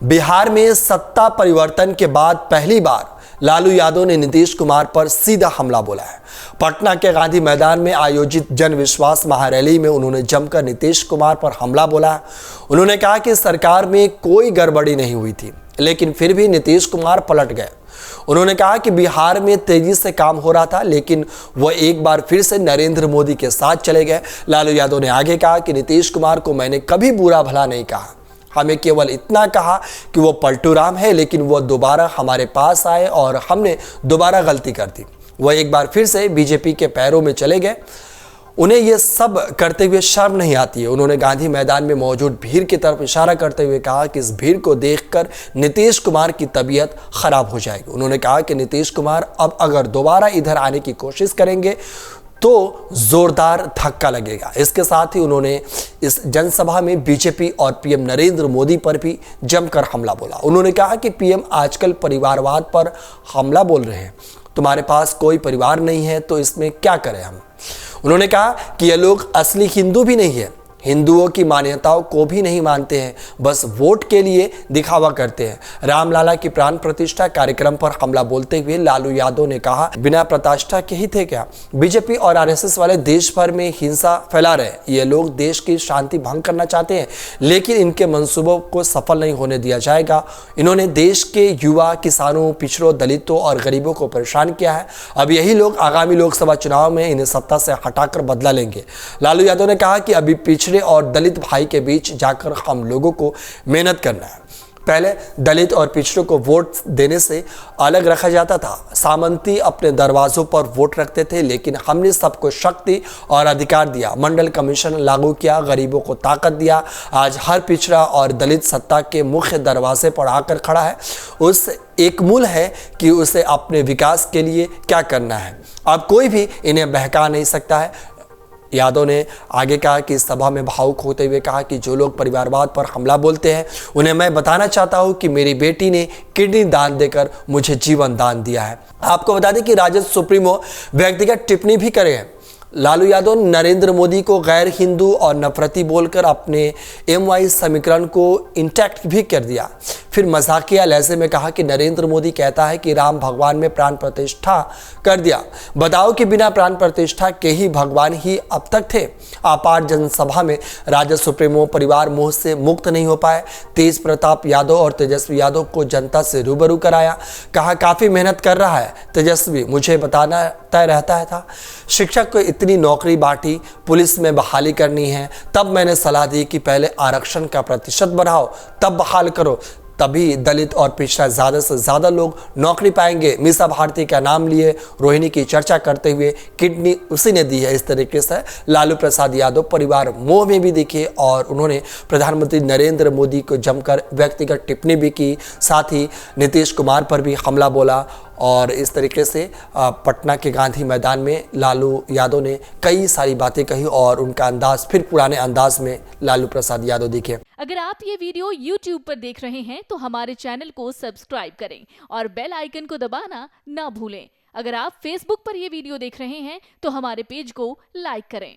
बिहार में सत्ता परिवर्तन के बाद पहली बार लालू यादव ने नीतीश कुमार पर सीधा हमला बोला है। पटना के गांधी मैदान में आयोजित जन विश्वास महारैली में उन्होंने जमकर नीतीश कुमार पर हमला बोला है। उन्होंने कहा कि सरकार में कोई गड़बड़ी नहीं हुई थी, लेकिन फिर भी नीतीश कुमार पलट गए। उन्होंने कहा कि बिहार में तेजी से काम हो रहा था, लेकिन वह एक बार फिर से नरेंद्र मोदी के साथ चले गए। लालू यादव ने आगे कहा कि नीतीश कुमार को मैंने कभी बुरा भला नहीं कहा, हमें केवल इतना कहा कि वो पलटू राम है, लेकिन वो दोबारा हमारे पास आए और हमने दोबारा गलती कर दी। वह एक बार फिर से बीजेपी के पैरों में चले गए। उन्हें ये सब करते हुए शर्म नहीं आती है। उन्होंने गांधी मैदान में मौजूद भीड़ की तरफ इशारा करते हुए कहा कि इस भीड़ को देखकर नीतीश कुमार की तबीयत खराब हो जाएगी। उन्होंने कहा कि नीतीश कुमार अब अगर दोबारा इधर आने की कोशिश करेंगे तो जोरदार धक्का लगेगा। इसके साथ ही उन्होंने इस जनसभा में बीजेपी और पीएम नरेंद्र मोदी पर भी जमकर हमला बोला। उन्होंने कहा कि पीएम आजकल परिवारवाद पर हमला बोल रहे हैं। तुम्हारे पास कोई परिवार नहीं है तो इसमें क्या करें हम। उन्होंने कहा कि ये लोग असली हिंदू भी नहीं है, हिंदुओं की मान्यताओं को भी नहीं मानते हैं, बस वोट के लिए दिखावा करते हैं। रामलाला की प्राण प्रतिष्ठा कार्यक्रम पर हमला बोलते हुए लालू यादव ने कहा, बिना प्रतिष्ठा के ही थे क्या? बीजेपी और आरएसएस वाले देश भर में हिंसा फैला रहे। ये लोग देश की शांति भंग करना चाहते हैं, लेकिन इनके मंसूबों को सफल नहीं होने दिया जाएगा। इन्होंने देश के युवा, किसानों, पिछड़ों, दलितों और गरीबों को परेशान किया है। अब यही लोग आगामी लोकसभा चुनाव में इन्हें सत्ता से हटाकर बदला लेंगे। लालू यादव ने कहा कि अभी पिछड़े और दलित भाई के बीच जाकर हम लोगों को मेहनत करना है। पहले दलित और पिछड़ों को वोट देने से अलग रखा जाता था। सामंती अपने दरवाजों पर वोट रखते थे, लेकिन हमने सबको शक्ति और अधिकार दिया। मंडल कमीशन लागू किया, गरीबों को ताकत दिया। आज हर पिछड़ा और दलित सत्ता के मुख्य दरवाजे पर आकर खड़ा है। उस एक मूल है कि उसे अपने विकास के लिए क्या करना है। अब कोई भी इन्हें बहका नहीं सकता है। यादव ने आगे कहा कि इस सभा में भावुक होते हुए कहा कि जो लोग परिवारवाद पर हमला बोलते हैं, उन्हें मैं बताना चाहता हूं कि मेरी बेटी ने किडनी दान देकर मुझे जीवन दान दिया है। आपको बता दें कि राजद सुप्रीमो व्यक्तिगत टिप्पणी भी करे हैं। लालू यादव ने नरेंद्र मोदी को गैर हिंदू और नफरती बोलकर अपने MY समीकरण को इंटैक्ट भी कर दिया। फिर मजाकिया लहजे में कहा कि नरेंद्र मोदी कहता है कि राम भगवान में प्राण प्रतिष्ठा कर दिया। बताओ कि बिना प्राण प्रतिष्ठा के ही भगवान ही अब तक थे। आपात जनसभा में राजद सुप्रीमो परिवार मोह से मुक्त नहीं हो पाए। तेज प्रताप यादव और तेजस्वी यादव को जनता से रूबरू कराया। कहा काफी मेहनत कर रहा है तेजस्वी, मुझे बताना तय रहता था। शिक्षक को इतनी नौकरी बांटी, पुलिस में बहाली करनी है, तब मैंने सलाह दी कि पहले आरक्षण का प्रतिशत बढ़ाओ, तब बहाल करो, तभी दलित और पिछड़ा ज्यादा से ज्यादा लोग नौकरी पाएंगे। मीसा भारती का नाम लिए रोहिणी की चर्चा करते हुए किडनी उसी ने दी है। इस तरीके से लालू प्रसाद यादव परिवार मोह में भी दिखे और उन्होंने प्रधानमंत्री नरेंद्र मोदी को जमकर व्यक्तिगत टिप्पणी भी की। साथ ही नीतीश कुमार पर भी हमला बोला और इस तरीके से पटना के गांधी मैदान में लालू यादव ने कई सारी बातें कही और उनका अंदाज फिर पुराने अंदाज में लालू प्रसाद यादव दिखे। अगर आप ये वीडियो YouTube पर देख रहे हैं तो हमारे चैनल को सब्सक्राइब करें और बेल आइकन को दबाना ना भूलें। अगर आप Facebook पर ये वीडियो देख रहे हैं तो हमारे पेज को लाइक करें।